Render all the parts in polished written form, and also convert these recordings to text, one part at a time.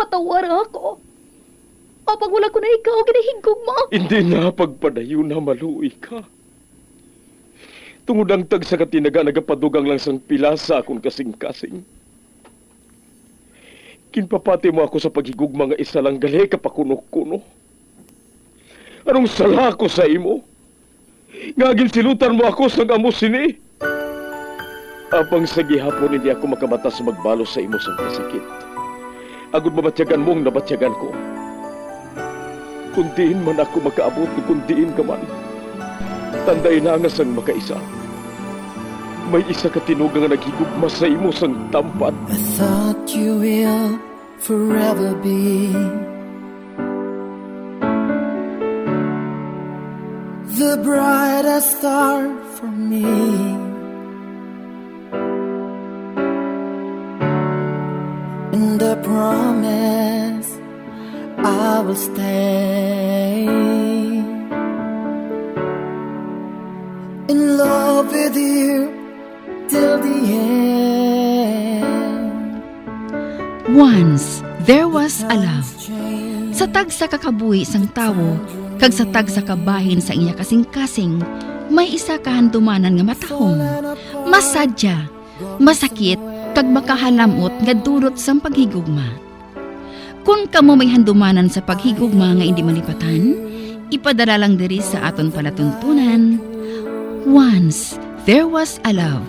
patawar ako. Apag wala ko na ikaw, ginahigog mo. Hindi na pagpadayo na maluoy ka. Tungod ang tag sa katinaga nagapadugang lang sang pilasa akong kasing-kasing. Kinpapati mo ako sa paghigugma nga isa lang gali kapakuno-kuno. Anong sala ko sa imo? Ngagin silutan mo ako sa amo sini. Apang sa gihapon hindi ako makabatas magbalo sa imo sang kasakit. Agud mabatyagan mong nabatyagan ko. Kundiin man ako makaabot, kundiin ka man. Tanday na nga sang makaisa. May isa ka tinugang nga naghigugma sa imo sang tampat. I thought you will forever be the brightest star for me. And I promise I will stay in love with you till the end. Once, there was a love. Sa tag sa kakabuhi sang tawo, kag sa tag sa kabahin sa iya kasing-kasing, may isa kahandumanan nga matahong, masadya, masakit, kag makahalamot nga dulot sang paghigugma. Kung kamo may handumanan sa paghigugma nga hindi malipatan, ipadala lang diri sa aton palatuntunan. Once, there was a love.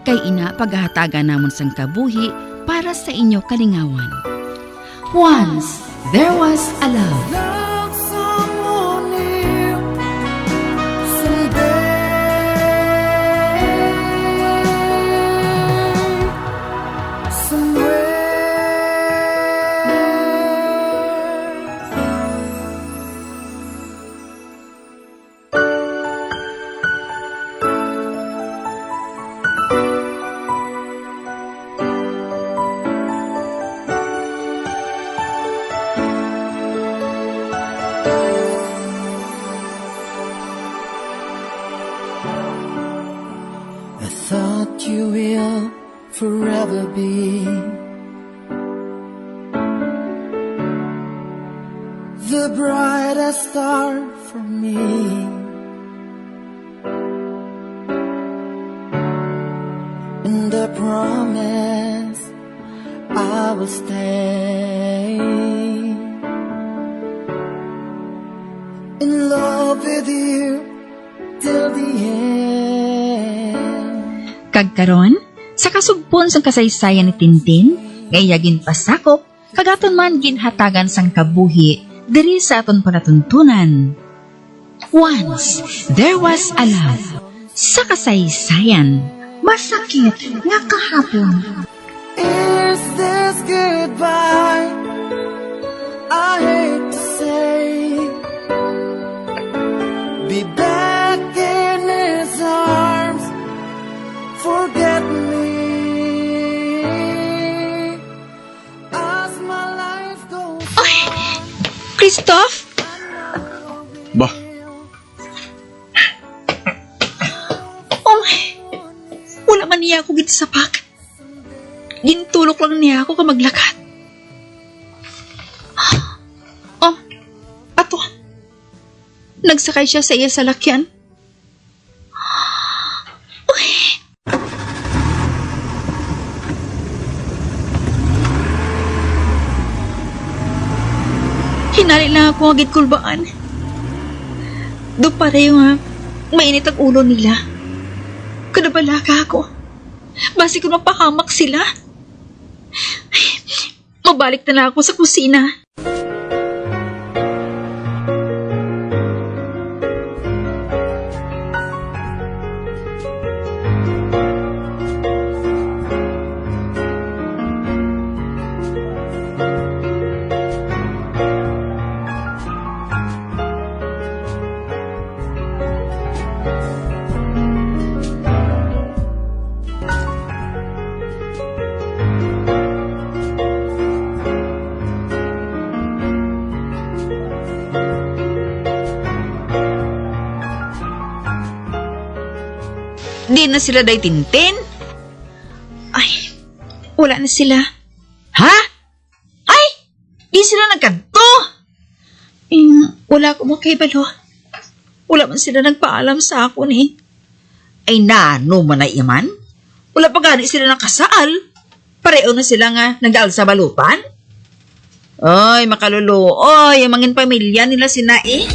Kay ina paghahatagan namon sang kabuhi para sa inyo kalingawan. Once, there was a love. Love someone new someday, I thought you will forever be the brightest star for me. And I promise I will stay in love with you till the end. Kagkaron, sa kasugpon sang kasaysayan ni Tintin, ngayagin pasakop, kagaton man ginhatagan sang kabuhi, diri sa aton palatuntunan. Once, there was a love. Sa kasaysayan, masakit nga kahapon. Is this goodbye? I hate to say, be back in his arms, forget me as my life goes on. Christoph? Bah, Oh, wala man niya ako gito sa pak. Gintulok lang niya ako ka maglakat. Oh, ato. Nagsakay siya sa iya salakyan. Uy. Hinali lang ako agad kulbaan. Do pareho nga, mainit ang ulo nila. Kadabala ka ako. Basi ko mapahamak sila. Ay, mabalik na lang ako sa kusina. Di na sila day Tintin? Ay, wala na sila. Ha? Ay! man nagkanto? Wala ko makibalo. Wala man sila nagpaalam sa ako ni. Ay nano man ay iman? Wala pa gani sila nakasal. Pareho na sila nga nag-aal sa balutan. Ay, makalulu. Oy, ang mangin pamilya nila sina eh.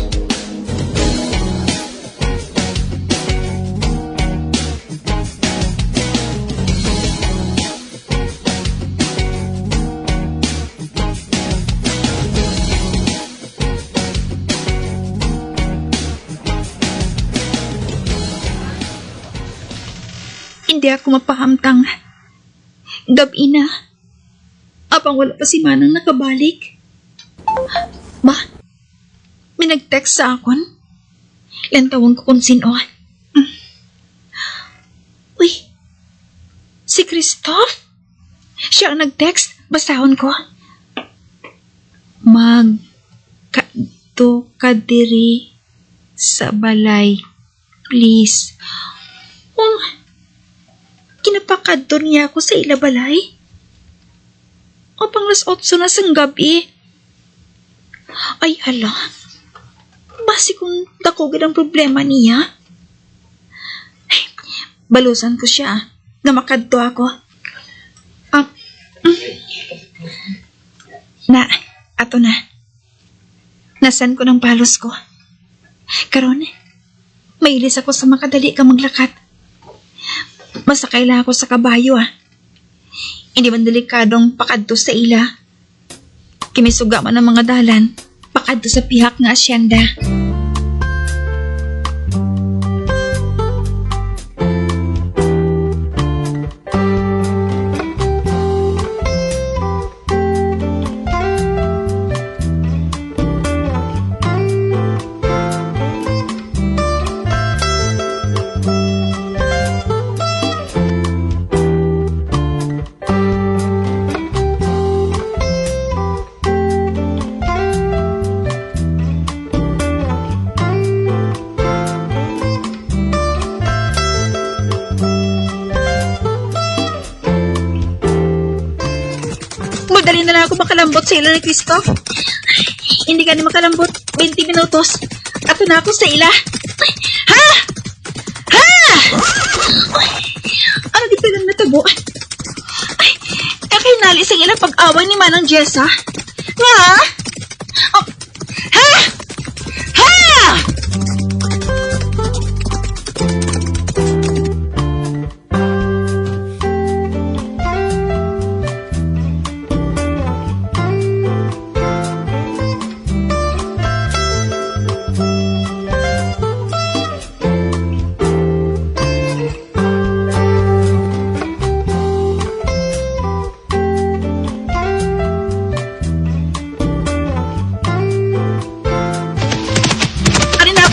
Hindi ako mapahamtang. Gabi na. Apang wala pa si Manang nakabalik. Ba? May nag-text sa akon? Lantawon ko kung sino. Uy, si Christoph? Siya ang nag-text. Basahon ko. Magkadto ka diri sa balay. Please. Kinapakadto niya ako sa ilabalay. O pang las 8 na sang gabi. Ay, hala. Basi kung dakogid ang problema niya. Ay, balusan ko siya na makadto ako. Ato na. Nasan ko ng balos ko. Karon, mailis ako sa makadali ka maglakat. Masakay lang ako sa kabayo Hindi man delikadong pakadto sa ila. Kimisuga man ang mga dalan, pakadto sa pihak nga asyenda. Dali na lang ako makalambot sa ila ni Christoph. Hindi ka na makalambot 20 minutos. Ato na ako sa ila. Ha? Ha? Ano di pa lang natabo? Ay, kaya nalis ang ilang pag-away ni Manang Jessa. Nga? Oh, ha? Ha?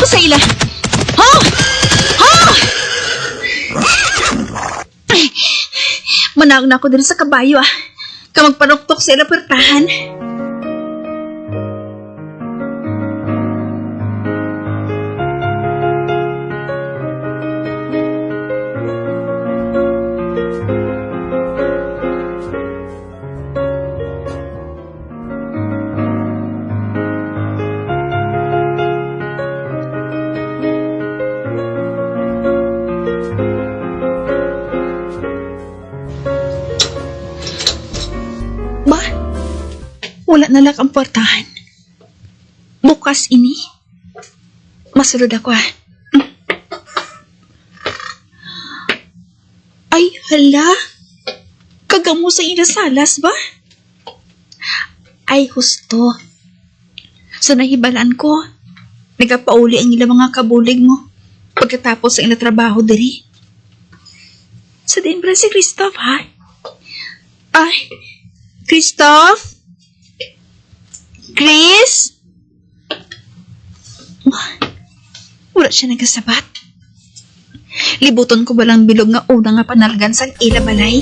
Sa ila. Ha? Ha? Manawag na ako din sa kabayo Kamagpanuktok sa ila pertahan. Wala na lang ang portahan. Bukas ini. Masulod ako Ay, hala. Kagamo sa inasalas ba? Ay, husto. Sa nahibalaan ko, nagapauli ang ilang mga kabulig mo pagkatapos sa ina trabaho diri. Sa Denver si Christoph, ha? Ay, Christoph? Chris? Wala siya nagasabat. Libuton ko balang bilog nga una nga panalgan sa ila balay.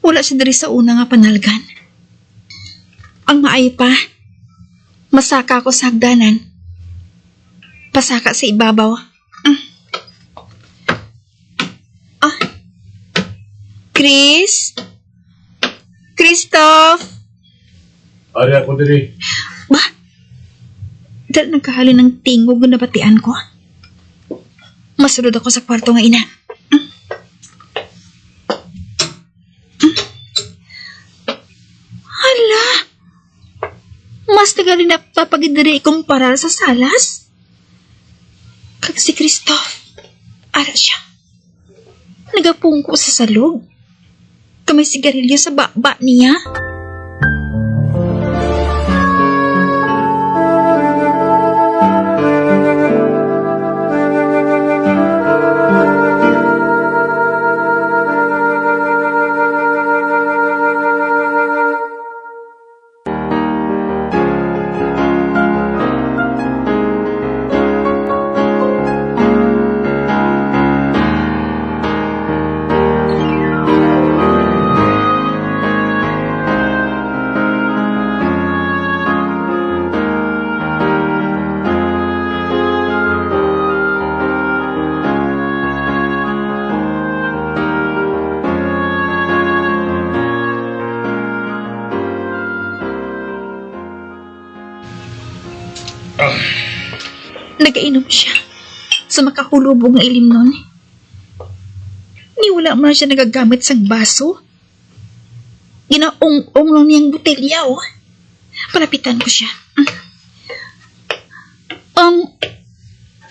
Wala siya diri sa una nga panalgan. Ang maay pa, masaka ako sa hagdanan. Pasaka sa ibabaw. Chris? Christoph? Ari ako diri. Ba? Dahil nagkahali ng tingog na batian ko. Masunod ako sa kwarto nga ina. Hala! Mas tagali na papagidari kong parar sa salas. Kag si Christoph, ara siya. Nagapungko sa salog. Kamay sigarilyo sa baba niya. Nagainom siya sa makahulubog ng ilim nun. Ni wala man siya nagagamit sang baso. Ginaong-ong lang niyang butelya, oh. Palapitan ko siya.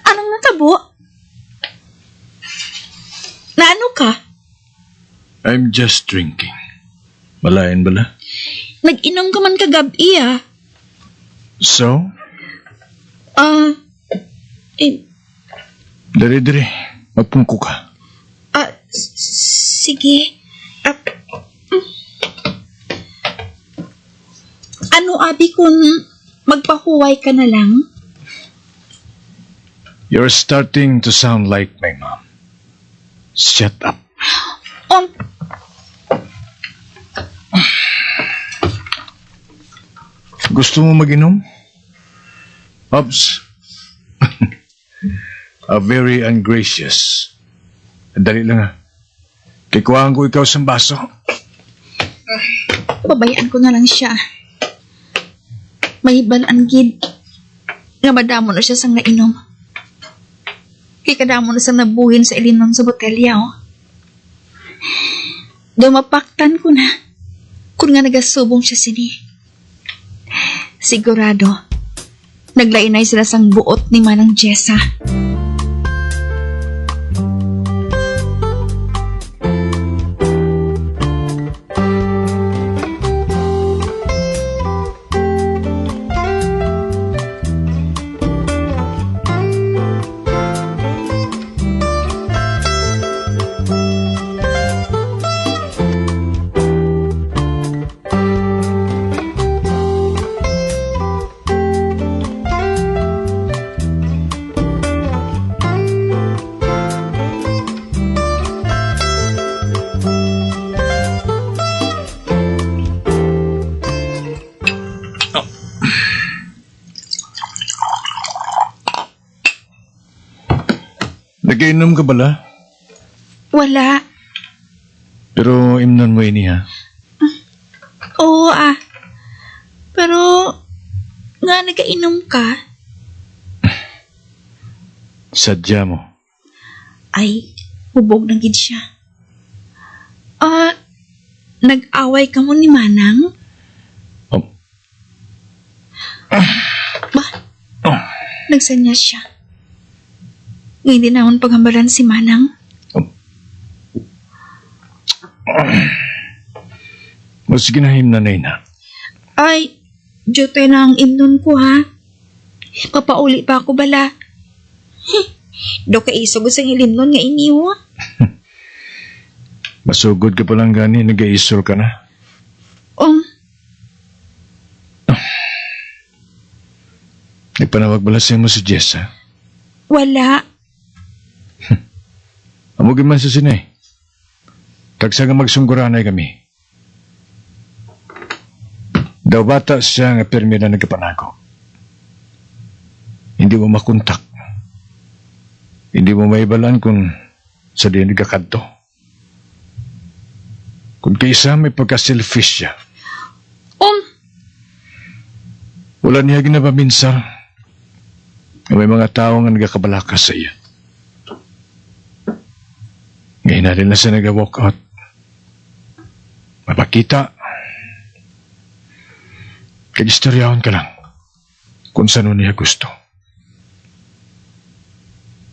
Anong natabo? Naano ka? I'm just drinking. Malayan bala? Nag-inom ka man kagabi, ah. So? Diri. Magpungko ka. Sige. Ano, abi, kung magpahuway ka na lang? You're starting to sound like my mom. Shut up. Gusto mo mag-inom? Ops. Very ungracious. Dali lang ha. Kikuhaan ko ikaw sa baso. Babayaan ko na lang siya. May balaan gid. Nga madamo na siya sang nainom. Kikadamo na sang nabuhin sa ilinom sa botelya, oh. Dumapaktan ko na. Kung nga nagasubong siya sini. Sigurado, naglainay sila sang buot ni Manang Jessa. Nagainom ka bala? Wala. Pero imnon mo ini ha? Oo, Pero, nga nagainom ka? Sadya mo. Ay, hubog na gid siya. Nag-away ka mo ni Manang? Oh. Nagsanya siya. Ngayon din naman paghambalan si Manang. Mas ginahim na na. Ay, jote na ang imnon ko, ha? Papauli pa ako bala. Do ka isog sa ilimnon nga iniwa. Masugod ka palang gani, nag-aisor ka na. Nagpanawag bala siya mo si Jessa? Wala. Amugin man sa sinay. Kagsa nga magsungguranay kami. Daw bata siya nga permi na nagkapanago. Hindi mo makontak. Hindi mo maibalan kung sa di nagkakadto. Kung kaysa may pagka-selfish siya, wala niya ginapaminsar na may mga tao nga nagkakabalakas sa iya. Ngayon na rin na siya nag-walk out. Mapakita. Kag-istoryahan ka lang kung saan niya gusto.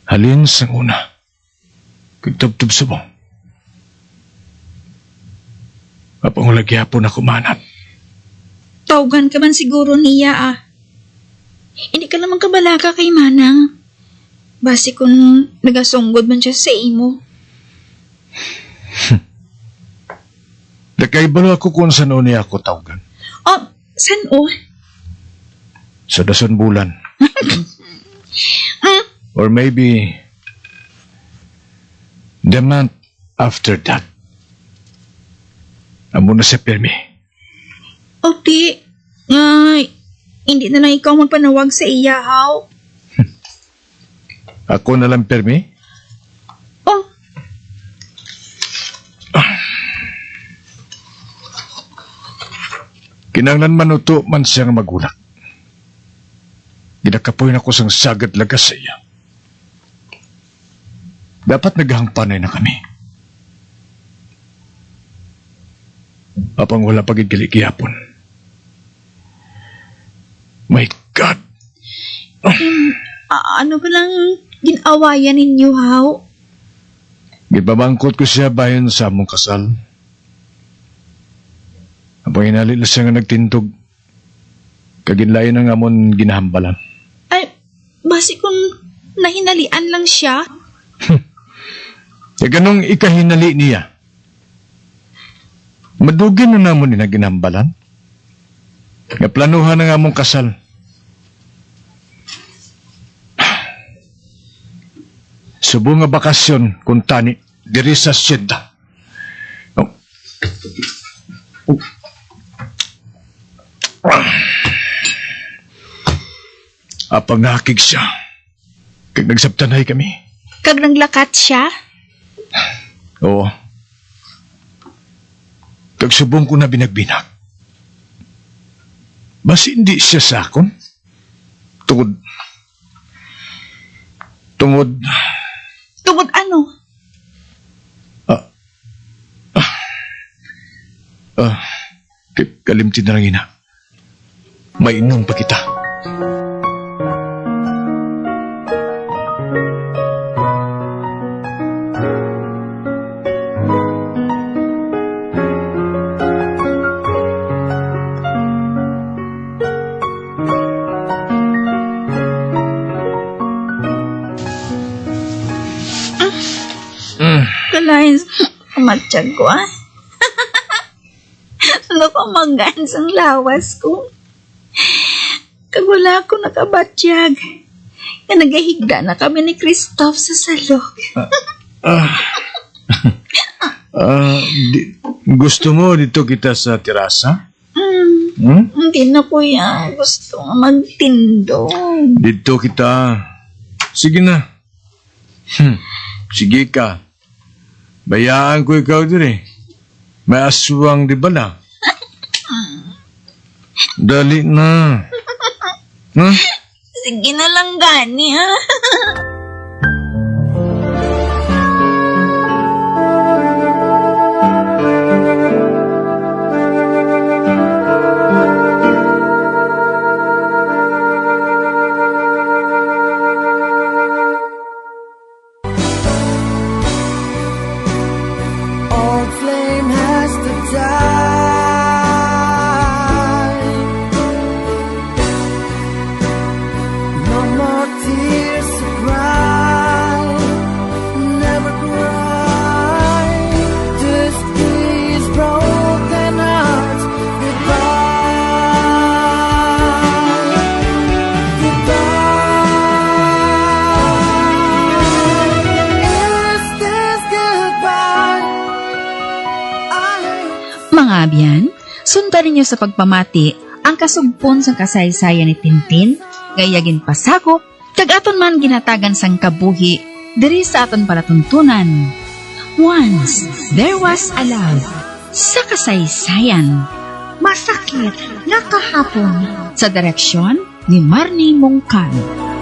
Halin sa una. Kagtubtub subong. Mapangulagyapon ako manat. Tawgan ka man siguro niya ah. Hindi ka naman kabalaka kay Manang. Basi kung nagasunggod man siya sa imo. Nakaibalo ako kung saan niya ako tawgan. Oh, san o? Sa dason bulan. Or maybe the month after that. Amo na sa permi. O di, ay, hindi na lang ikaw magpanawag sa iya, how? Ako na lang permi? Oh, Kinanglan manuto man siyang magulat. Ginakapoy na ko sang sagad lagas sa iya. Dapat naghangpanay na kami. Apang wala pagigili-giyapon. My God! ano ba lang ginawayan ninyo, how? Gibabangkot ko siya bayan sa among kasal. Apang hinali na siya nga nagtintog. Kaginlayan ang amon ginahambalan. Ay, basi kung nahinalian lang siya. E ganong ikahinali niya. Madugin na namon ni na ginambalan. Nga planuhan ng among kasal. Subo nga bakasyon kung tani diri sa syeda. Oh. Oh. Apang nakakig siya. Kag nagsabtanay kami. Kag naglakat siya. Oo. Kagsubong ko na binagbinag. Basi hindi siya sakon. Tungod. Tungod ano? Kalimtin na lang ina. Mainom pa kita. Kalahin sa kamatsyag ko, ah. Ano ko magansang lawas ko? Kag wala ko nakabatsyag. Nga nagahigda na kami ni Christoph sa salog. Gusto mo dito kita sa terasa? Hindi na kuya. Gusto nga magtindog. Dito kita. Sige na. Sige ka. Bayaan ko ikaw dire. May aswang di bala. Dali na. Huh? Sige na lang gani, ha? Old flame has to die. No more tears to cry. Never cry. Just these broken hearts goodbye. Goodbye. Is this goodbye? Mga abyan, sundan ninyo sa pagpamati ang kasugpon sa kasaysayan ni Tintin, gayagin pasakop, kag aton man ginatagan sang kabuhi, diri sa aton palatuntunan. Once, there was a love sa kasaysayan. Masakit nga kahapon. Sa direksyon ni Marnie Mongkan.